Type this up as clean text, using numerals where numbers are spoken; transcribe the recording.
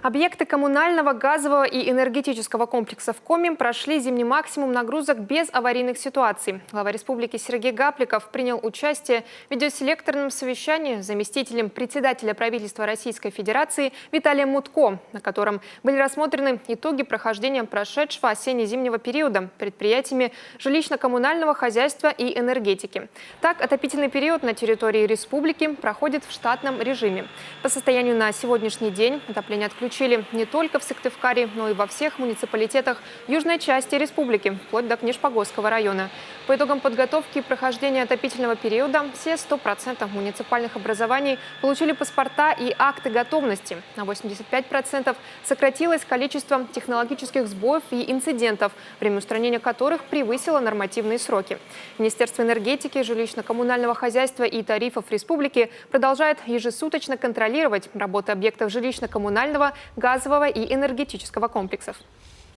Объекты коммунального, газового и энергетического комплекса в Коми прошли зимний максимум нагрузок без аварийных ситуаций. Глава республики Сергей Гапликов принял участие в видеоселекторном совещании с заместителем председателя правительства Российской Федерации Виталием Мутко, на котором были рассмотрены итоги прохождения прошедшего осенне-зимнего периода предприятиями жилищно-коммунального хозяйства и энергетики. Так, отопительный период на территории республики проходит в штатном режиме. По состоянию на сегодняшний день отопление отключили не только в Сыктывкаре, но и во всех муниципалитетах южной части республики, вплоть до Книшпогосского района. По итогам подготовки и прохождения отопительного периода все 100% муниципальных образований получили паспорта и акты готовности. На 85% сократилось количество технологических сбоев и инцидентов, время устранения которых превысило нормативные сроки. Министерство энергетики, жилищно-коммунального хозяйства и тарифов республики продолжает ежесуточно контролировать работу объектов жилищно-коммунального, газового и энергетического комплексов.